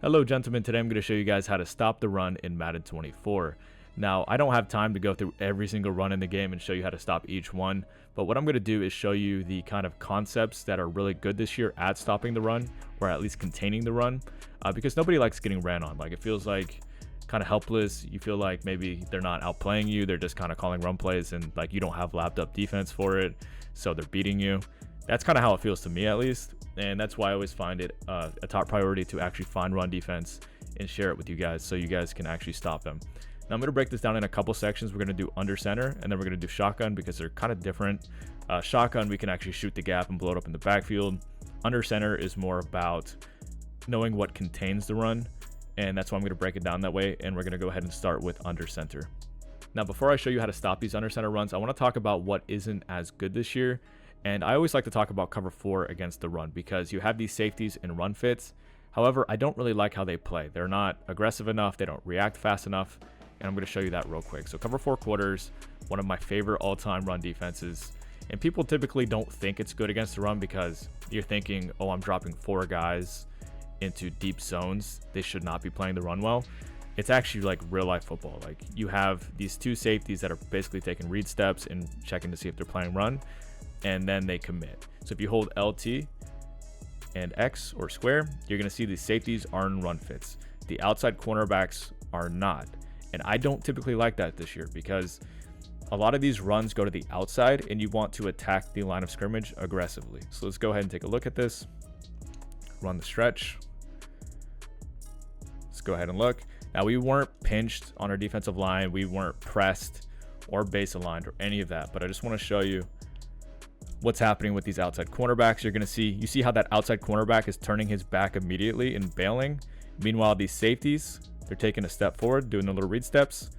Hello gentlemen, today I'm going to show you guys how to stop the run in Madden 24. Now, I don't have time to go through every single run in the game and show you how to stop each one, but what I'm going to do is show you the kind of concepts that are really good this year at stopping the run, or at least containing the run, because nobody likes getting ran on. Like, it feels like kind of helpless. You feel like maybe they're not outplaying you, they're just kind of calling run plays, and like you don't have lapped up defense for it, so they're beating you. That's kind of how it feels to me, at least, and that's why I always find it a top priority to actually find run defense and share it with you guys so you guys can actually stop them. Now I'm going to break this down in a couple sections. We're going to do under center, and then we're going to do shotgun because they're kind of different. Shotgun, we can actually shoot the gap and blow it up in the backfield. Under center is more about knowing what contains the run, and that's why I'm going to break it down that way, and we're going to go ahead and start with under center. Now before I show you how to stop these under center runs, I want to talk about what isn't as good this year. And I always like to talk about cover 4 against the run because you have these safeties in run fits. However, I don't really like how they play. They're not aggressive enough, they don't react fast enough, and I'm going to show you that real quick. So cover 4 quarters, one of my favorite all-time run defenses, and people typically don't think it's good against the run because you're thinking, oh, I'm dropping 4 guys into deep zones, they should not be playing the run well. It's actually like real life football. Like, you have these 2 safeties that are basically taking read steps and checking to see if they're playing run, and then they commit. So if you hold LT and X or square, you're going to see these safeties are in run fits. The outside cornerbacks are not. And I don't typically like that this year because a lot of these runs go to the outside and you want to attack the line of scrimmage aggressively. So let's go ahead and take a look at this. Run the stretch. Let's go ahead and look. Now, we weren't pinched on our defensive line. We weren't pressed or base aligned or any of that, but I just want to show you what's happening with these outside cornerbacks. You're going to see, you see how that outside cornerback is turning his back immediately and bailing. Meanwhile, these safeties, they're taking a step forward, doing the little read steps,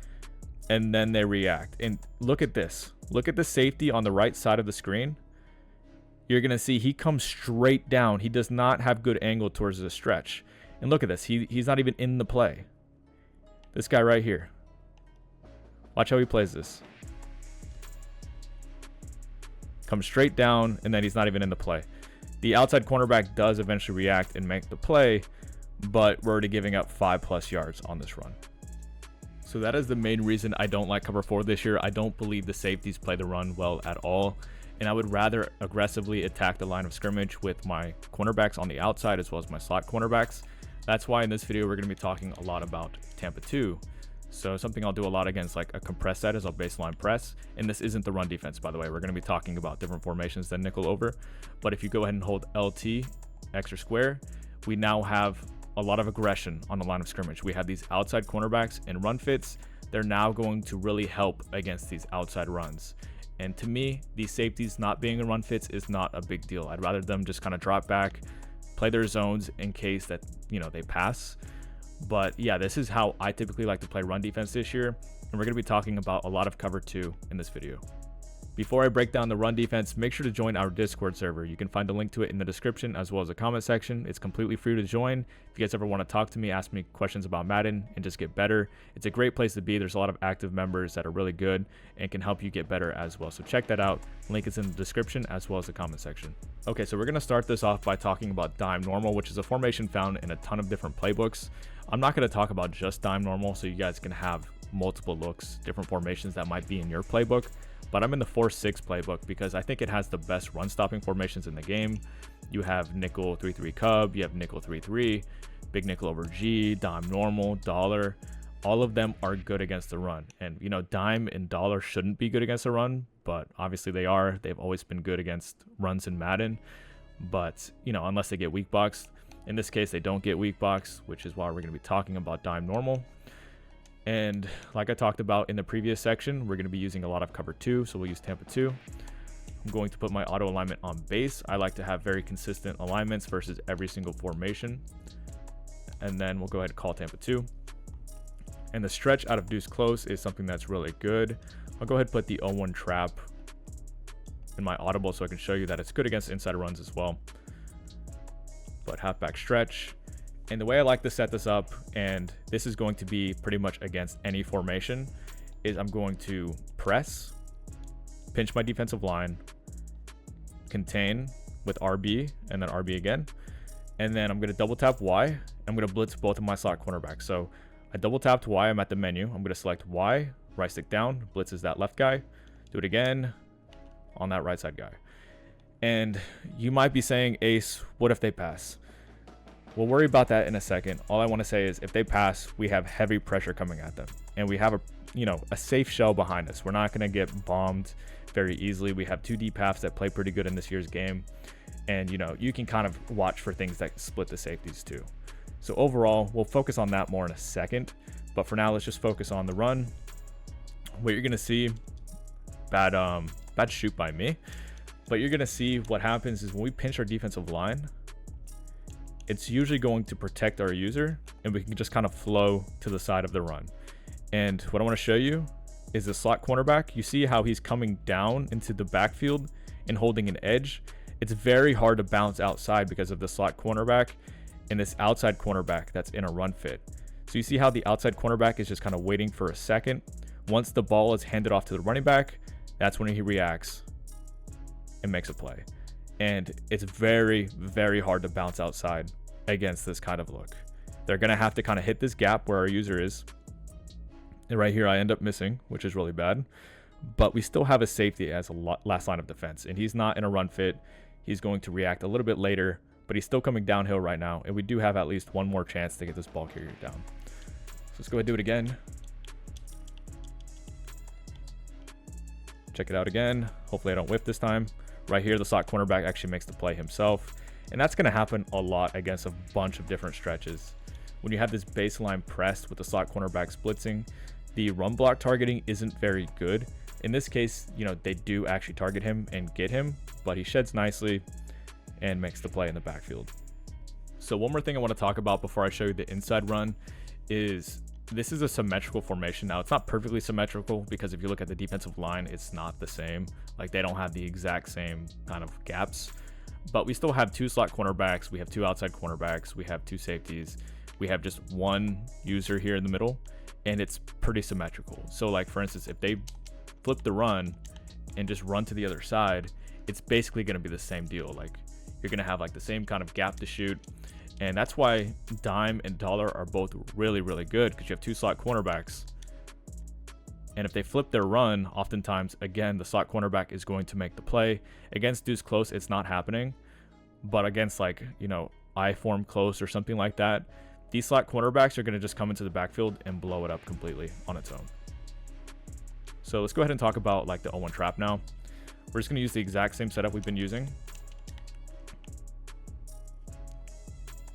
and then they react. And look at this. Look at the safety on the right side of the screen. You're going to see he comes straight down. He does not have good angle towards the stretch. And look at this. He's not even in the play. This guy right here. Watch how he plays this. Comes straight down, and then he's not even in the play. The outside cornerback does eventually react and make the play, but we're already giving up 5+ yards on this run. So that is the main reason I don't like cover 4 this year. I don't believe the safeties play the run well at all, and I would rather aggressively attack the line of scrimmage with my cornerbacks on the outside as well as my slot cornerbacks. That's why in this video we're going to be talking a lot about Tampa 2. So something I'll do a lot against like a compressed set is I'll baseline press. And this isn't the run defense, by the way. We're going to be talking about different formations than nickel over. But if you go ahead and hold LT, X or square, we now have a lot of aggression on the line of scrimmage. We have these outside cornerbacks in run fits. They're now going to really help against these outside runs. And to me, these safeties not being in run fits is not a big deal. I'd rather them just kind of drop back, play their zones in case that, you know, they pass. But yeah, this is how I typically like to play run defense this year, and we're going to be talking about a lot of cover 2 in this video. Before I break down the run defense, make sure to join our Discord server. You can find a link to it in the description as well as the comment section. It's completely free to join. If you guys ever want to talk to me, ask me questions about Madden, and just get better, it's a great place to be. There's a lot of active members that are really good and can help you get better as well. So check that out. Link is in the description as well as the comment section. Okay, so we're going to start this off by talking about dime normal, which is a formation found in a ton of different playbooks. I'm not going to talk about just dime normal, so you guys can have multiple looks, different formations that might be in your playbook. But I'm in the 4-6 playbook because I think it has the best run stopping formations in the game. You have nickel 3-3 cub, you have nickel 3-3, big nickel over G, dime normal, dollar. All of them are good against the run. And you know, dime and dollar shouldn't be good against the run, but obviously they are. They've always been good against runs in Madden. But you know, unless they get weak boxed. In this case, they don't get weak box, which is why we're going to be talking about dime normal. And like I talked about in the previous section, we're going to be using a lot of cover 2, so we'll use Tampa 2. I'm going to put my auto alignment on base. I like to have very consistent alignments versus every single formation. And then we'll go ahead and call Tampa 2. And the stretch out of deuce close is something that's really good. I'll go ahead and put the 0-1 trap in my audible so I can show you that it's good against inside runs as well. But halfback stretch. And the way I like to set this up, and this is going to be pretty much against any formation, is I'm going to press, pinch my defensive line, contain with RB, and then RB again. And then I'm going to double tap Y. I'm going to blitz both of my slot cornerbacks. So I double tapped Y. I'm at the menu. I'm going to select Y, right stick down, blitzes that left guy. Do it again on that right side guy. And you might be saying, Ace, what if they pass? We'll worry about that in a second. All I want to say is if they pass, we have heavy pressure coming at them. And we have a safe shell behind us. We're not going to get bombed very easily. We have 2 deep halves that play pretty good in this year's game. And, you can kind of watch for things that split the safeties too. So overall, we'll focus on that more in a second. But for now, let's just focus on the run. What you're going to see, bad shoot by me. But you're going to see what happens is when we pinch our defensive line, it's usually going to protect our user, and we can just kind of flow to the side of the run. And what I want to show you is the slot cornerback. You see how he's coming down into the backfield and holding an edge. It's very hard to bounce outside because of the slot cornerback and this outside cornerback that's in a run fit. So you see how the outside cornerback is just kind of waiting for a second. Once the ball is handed off to the running back, that's when he reacts and makes a play. And it's very, very hard to bounce outside against this kind of look. They're going to have to kind of hit this gap where our user is. And right here, I end up missing, which is really bad. But we still have a safety as a last line of defense. And he's not in a run fit. He's going to react a little bit later, but he's still coming downhill right now. And we do have at least one more chance to get this ball carrier down. So let's go ahead and do it again. Check it out again. Hopefully I don't whiff this time. Right here, the slot cornerback actually makes the play himself. And that's going to happen a lot against a bunch of different stretches. When you have this baseline pressed with the slot cornerbacks blitzing, the run block targeting isn't very good. In this case, they do actually target him and get him, but he sheds nicely and makes the play in the backfield. So one more thing I want to talk about before I show you the inside run is this is a symmetrical formation. Now, it's not perfectly symmetrical because if you look at the defensive line, it's not the same. Like, they don't have the exact same kind of gaps, but we still have 2 slot cornerbacks. We have 2 outside cornerbacks. We have 2 safeties. We have just 1 user here in the middle, and it's pretty symmetrical. So like, for instance, if they flip the run and just run to the other side, it's basically going to be the same deal. Like, you're going to have like the same kind of gap to shoot. And that's why dime and dollar are both really, really good, because you have 2 slot cornerbacks. And if they flip their run, oftentimes, again, the slot cornerback is going to make the play. Against deuce close, it's not happening. But against I form close or something like that, these slot cornerbacks are going to just come into the backfield and blow it up completely on its own. So let's go ahead and talk about the 0-1 trap now. We're just going to use the exact same setup we've been using.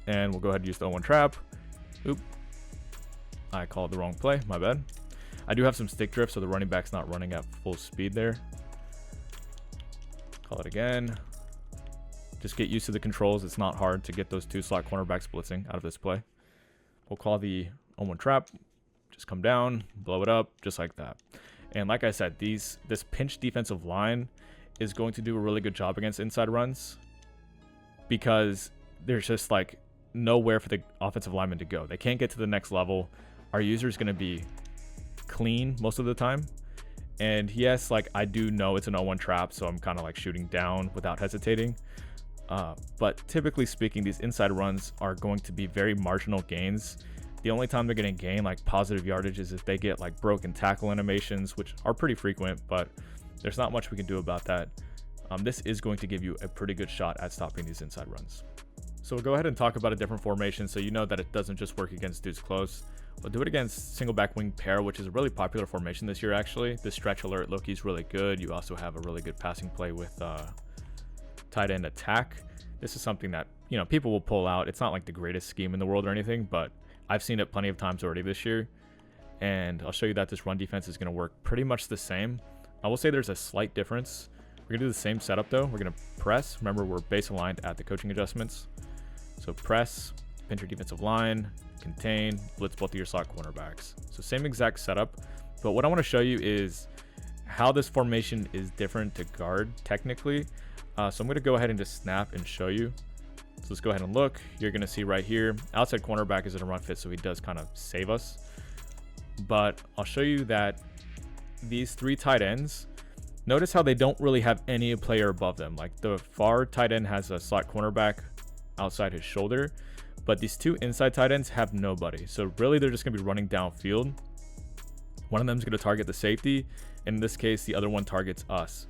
And we'll go ahead and use the 0-1 trap. Oop. I called the wrong play. My bad. I do have some stick drift, so the running back's not running at full speed there. Call it again. Just get used to the controls. It's not hard to get those 2 slot cornerbacks blitzing out of this play. We'll call the 0-1 trap. Just come down, blow it up, just like that. And like I said, this pinch defensive line is going to do a really good job against inside runs, because there's just nowhere for the offensive lineman to go. They can't get to the next level. Our user is going to be clean most of the time. And yes, I do know it's an 0-1 trap, so I'm kind of shooting down without hesitating. But typically speaking, these inside runs are going to be very marginal gains. The only time they're going to gain positive yardage is if they get broken tackle animations, which are pretty frequent, but there's not much we can do about that. This is going to give you a pretty good shot at stopping these inside runs. So we'll go ahead and talk about a different formation, so you know that it doesn't just work against dudes close. We'll do it against single back wing pair, which is a really popular formation this year, actually. This stretch alert look, he's really good. You also have a really good passing play with tight end attack. This is something that, people will pull out. It's not the greatest scheme in the world or anything, but I've seen it plenty of times already this year. And I'll show you that this run defense is going to work pretty much the same. I will say there's a slight difference. We're going to do the same setup though. We're going to press. Remember, we're base aligned at the coaching adjustments. So press, pinch your defensive line, contain, blitz both of your slot cornerbacks. So same exact setup. But what I want to show you is how this formation is different to guard technically. So I'm going to go ahead and just snap and show you. So let's go ahead and look. You're going to see right here, outside cornerback is in a run fit, so he does kind of save us. But I'll show you that these 3 tight ends, notice how they don't really have any player above them. The far tight end has a slot cornerback outside his shoulder, but these two inside tight ends have nobody. So really they're just going to be running downfield. One of them is going to target the safety. In this case, the other one targets us.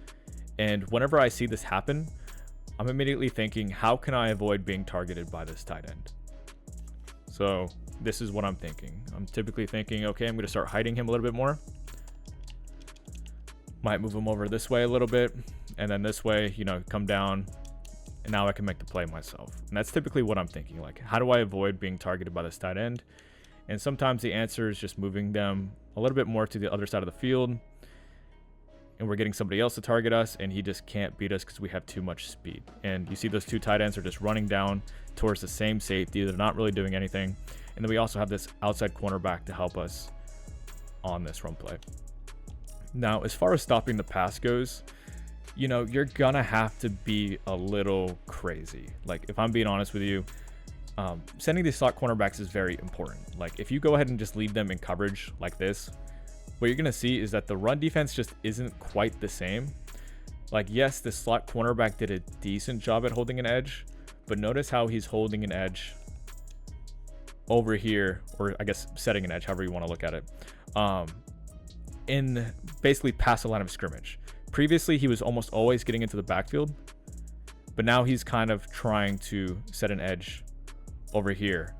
And whenever I see this happen, I'm immediately thinking, how can I avoid being targeted by this tight end? So this is what I'm thinking. I'm typically thinking, okay, I'm going to start hiding him a little bit more. Might move him over this way a little bit, and then this way, you know, come down, and now I can make the play myself. And that's typically what I'm thinking. Like, how do I avoid being targeted by this tight end? And sometimes the answer is just moving them a little bit more to the other side of the field, and we're getting somebody else to target us, and he just can't beat us because we have too much speed. And you see those two tight ends are just running down towards the same safety. They're not really doing anything. And then we also have this outside cornerback to help us on this run play. Now, as far as stopping the pass goes, you know, you're gonna have to be a little crazy. Like, if I'm being honest with you, sending these slot cornerbacks is very important. Like, if you go ahead and just leave them in coverage like this, what you're gonna see is that the run defense just isn't quite the same. Like, yes, the slot cornerback did a decent job at holding an edge, but notice how he's holding an edge over here, or I guess setting an edge, however you want to look at it, in basically past the line of scrimmage. Previously, he was almost always getting into the backfield, but now he's kind of trying to set an edge over here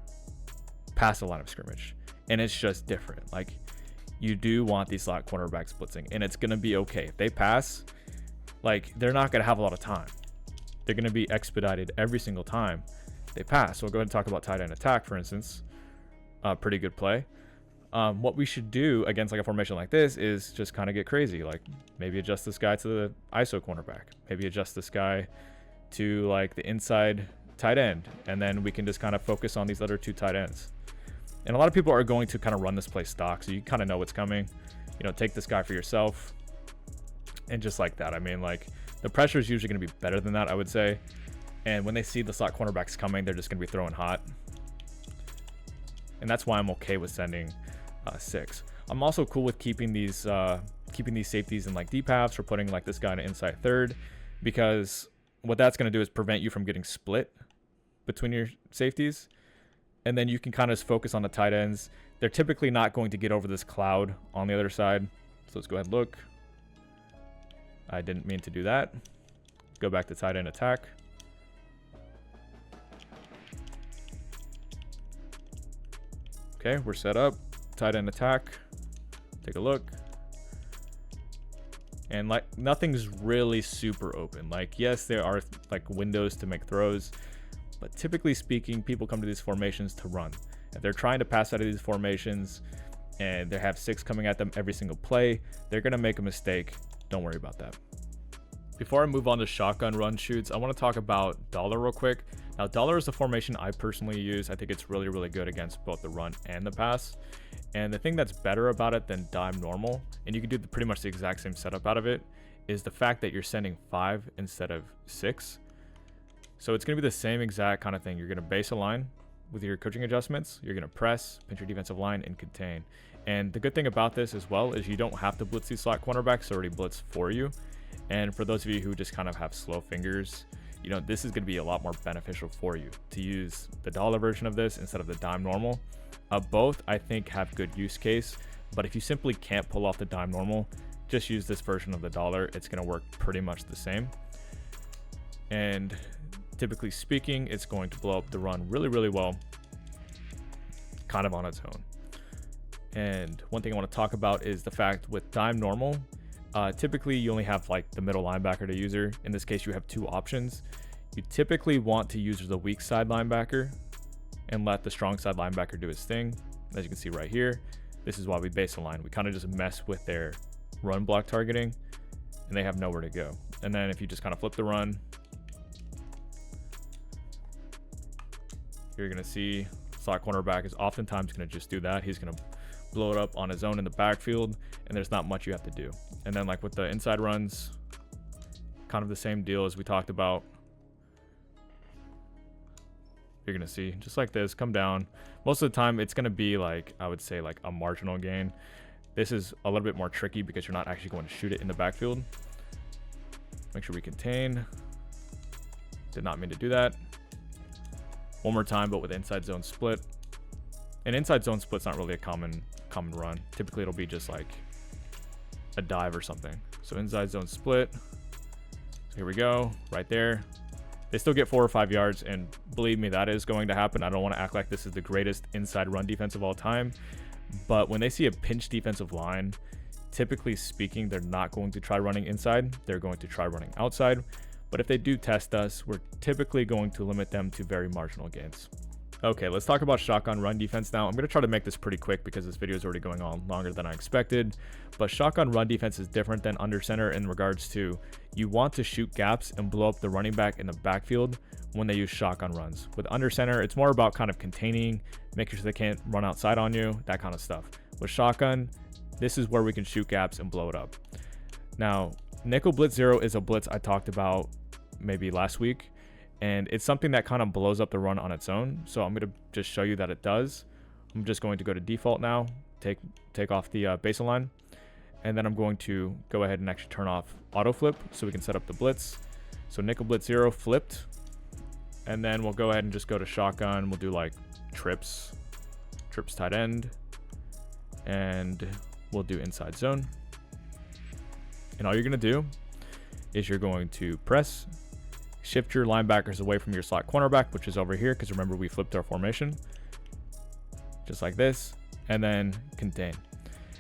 past the line of scrimmage, and it's just different. Like, you do want these slot cornerbacks blitzing, and it's going to be okay. If they pass, like, they're not going to have a lot of time. They're going to be expedited every single time they pass. So we'll go ahead and talk about tight end attack, for instance. Pretty good play. What we should do against like a formation like this is just kind of get crazy. Like, maybe adjust this guy to the ISO cornerback. Maybe adjust this guy to like the inside tight end. And then we can just kind of focus on these other two tight ends. And a lot of people are going to kind of run this play stock, so you kind of know what's coming. You know, take this guy for yourself. And just like that. I mean, like, the pressure is usually going to be better than that, I would say. And when they see the slot cornerbacks coming, they're just going to be throwing hot. And that's why I'm okay with sending 6. I'm also cool with keeping these safeties in like deep halves, or putting like this guy in an inside third, because what that's going to do is prevent you from getting split between your safeties. And then you can kind of focus on the tight ends. They're typically not going to get over this cloud on the other side. So let's go ahead and look. I didn't mean to do that. Go back to tight end attack. Okay, we're set up. Tight end attack. Take a look. And like, nothing's really super open. Like, yes, there are like windows to make throws, but typically speaking, people come to these formations to run. If they're trying to pass out of these formations and they have 6 coming at them every single play, they're going to make a mistake. Don't worry about that. Before I move on to shotgun run shoots, I want to talk about dollar real quick. Now, dollar is the formation I personally use. I think it's really, really good against both the run and the pass. And the thing that's better about it than dime normal, and you can do pretty much the exact same setup out of it, is the fact that you're sending 5 instead of 6. So it's going to be the same exact kind of thing. You're going to base a line with your coaching adjustments. You're going to press, pinch your defensive line, and contain. And the good thing about this as well is you don't have to blitz these slot cornerbacks. They already blitz for you. And for those of you who just kind of have slow fingers, you know, this is going to be a lot more beneficial for you to use the dollar version of this instead of the dime normal. Both, I think, have good use case. But if you simply can't pull off the dime normal, just use this version of the dollar. It's going to work pretty much the same. And typically speaking, it's going to blow up the run really, really well, kind of on its own. And one thing I want to talk about is the fact with dime normal, typically you only have like the middle linebacker to user. In this case, you have 2 options. You typically want to use the weak side linebacker and let the strong side linebacker do his thing. As you can see right here, this is why we base the line. We kind of just mess with their run block targeting, and they have nowhere to go. And then if you just kind of flip the run, you're going to see slot cornerback is oftentimes going to just do that. He's going to blow it up on his own in the backfield, and there's not much you have to do. And then like with the inside runs, kind of the same deal as we talked about. You're going to see just like this, come down. Most of the time it's going to be like, I would say like a marginal gain. This is a little bit more tricky because you're not actually going to shoot it in the backfield. Make sure we contain. Did not mean to do that. One more time, but with inside zone split. An inside zone split's not really a common run. Typically it'll be just like a dive or something. So inside zone split. So here we go, right there. They still get 4 or 5 yards, and believe me, that is going to happen. I don't want to act like this is the greatest inside run defense of all time, but when they see a pinch defensive line, typically speaking, they're not going to try running inside. They're going to try running outside. But if they do test us, we're typically going to limit them to very marginal gains. Okay, let's talk about shotgun run defense now. I'm going to try to make this pretty quick because this video is already going on longer than I expected. But shotgun run defense is different than under center in regards to you want to shoot gaps and blow up the running back in the backfield when they use shotgun runs. With under center, it's more about kind of containing, making sure they can't run outside on you, that kind of stuff. With shotgun, this is where we can shoot gaps and blow it up. Now, nickel blitz zero is a blitz I talked about maybe last week, and it's something that kind of blows up the run on its own. So I'm going to just show you that it does. I'm just going to go to default now, take off the baseline, and then I'm going to go ahead and actually turn off auto flip so we can set up the blitz. So nickel blitz zero flipped, and then we'll go ahead and just go to shotgun. We'll do like trips tight end, and we'll do inside zone. And all you're going to do is you're going to press, shift your linebackers away from your slot cornerback, which is over here, because remember we flipped our formation, just like this, and then contain.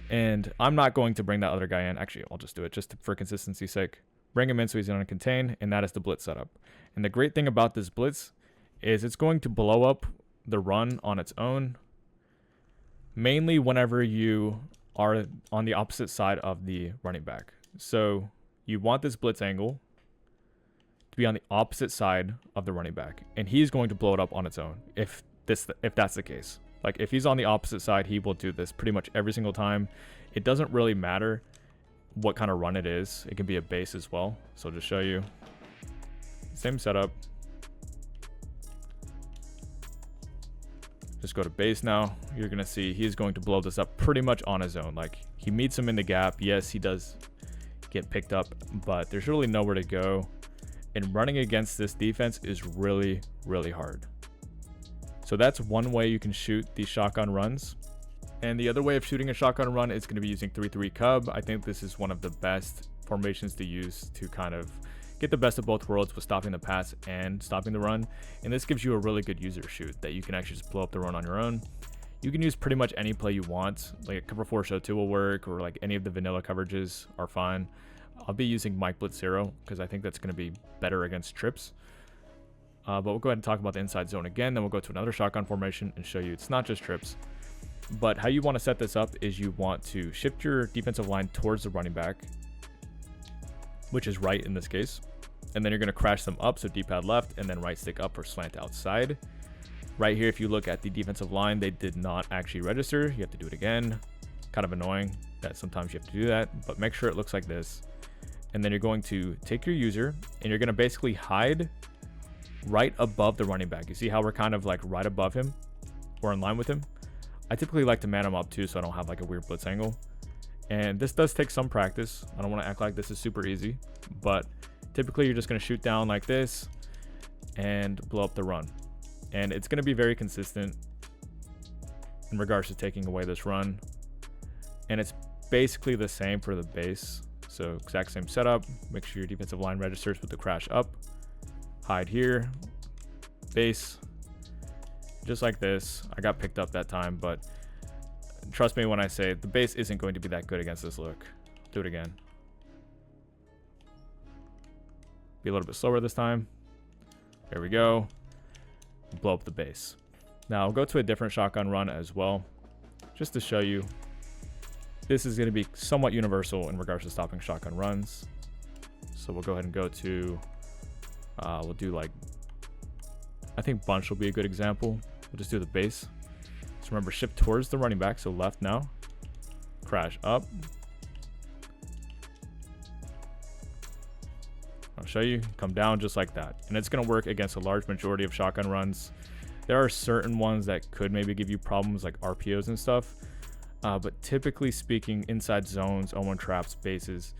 And I'm not going to bring that other guy in. Actually, I'll just do it just for consistency's sake. Bring him in so he's going to contain, and that is the blitz setup. And the great thing about this blitz is it's going to blow up the run on its own, mainly whenever you are on the opposite side of the running back. So you want this blitz angle to be on the opposite side of the running back, and he's going to blow it up on its own if that's the case. Like if he's on the opposite side, he will do this pretty much every single time. It doesn't really matter what kind of run it is. It can be a base as well. So I'll just show you. Same setup. Just go to base now. You're going to see he's going to blow this up pretty much on his own. Like he meets him in the gap. Yes, he does get picked up, but there's really nowhere to go. And running against this defense is really, really hard. So that's one way you can shoot these shotgun runs. And the other way of shooting a shotgun run is going to be using 3-3 cub. I think this is one of the best formations to use to kind of get the best of both worlds with stopping the pass and stopping the run. And this gives you a really good user shoot that you can actually just blow up the run on your own. You can use pretty much any play you want. Like a cover 4 show 2 will work, or like any of the vanilla coverages are fine. I'll be using Mike Blitz 0 because I think that's going to be better against trips. But we'll go ahead and talk about the inside zone again. Then we'll go to another shotgun formation and show you it's not just trips. But how you want to set this up is you want to shift your defensive line towards the running back, which is right in this case. And then you're going to crash them up. So D-pad left and then right stick up for slant outside. Right here, if you look at the defensive line, they did not actually register. You have to do it again. Kind of annoying that sometimes you have to do that, but make sure it looks like this. And then you're going to take your user and you're going to basically hide right above the running back. You see how we're kind of like right above him? We're in line with him. I typically like to man him up too, so I don't have like a weird blitz angle. And this does take some practice. I don't want to act like this is super easy, but typically you're just going to shoot down like this and blow up the run. And it's going to be very consistent in regards to taking away this run. And it's basically the same for the base. So exact same setup. Make sure your defensive line registers with the crash up. Hide here. Base. Just like this. I got picked up that time, but trust me when I say the base isn't going to be that good against this look. Do it again. Be a little bit slower this time. There we go. Blow up the base. Now I'll go to a different shotgun run as well, just to show you. This is going to be somewhat universal in regards to stopping shotgun runs. So we'll go ahead and go to, we'll do like, I think bunch will be a good example. We'll just do the base. So remember, shift towards the running back. So left now, crash up. I'll show you, come down just like that. And it's going to work against a large majority of shotgun runs. There are certain ones that could maybe give you problems like RPOs and stuff. But typically speaking, inside zones, 0-1 traps, bases,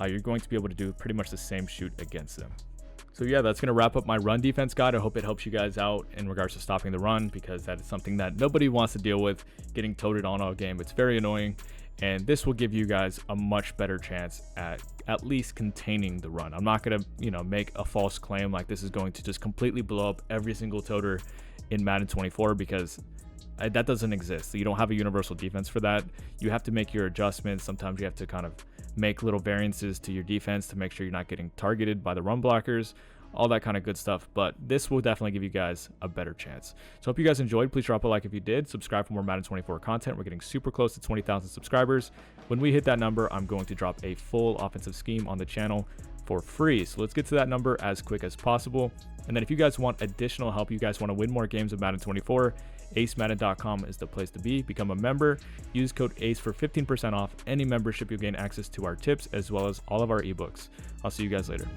you're going to be able to do pretty much the same shoot against them. So yeah, that's going to wrap up my run defense guide. I hope it helps you guys out in regards to stopping the run, because that is something that nobody wants to deal with, getting toted on all game. It's very annoying, and this will give you guys a much better chance at least containing the run. I'm not going to, make a false claim like this is going to just completely blow up every single toter in Madden 24, because that doesn't exist. So you don't have a universal defense for that. You have to make your adjustments. Sometimes you have to kind of make little variances to your defense to make sure you're not getting targeted by the run blockers, all that kind of good stuff. But this will definitely give you guys a better chance. So hope you guys enjoyed. Please drop a like if you did. Subscribe for more Madden 24 content. We're getting super close to 20,000 subscribers. When we hit that number, I'm going to drop a full offensive scheme on the channel for free. So let's get to that number as quick as possible. And then if you guys want additional help, you guys want to win more games of Madden 24, acemadden.com is the place to be. Become a member. Use code ACE for 15% off any membership. You'll gain access to our tips as well as all of our ebooks. I'll see you guys later.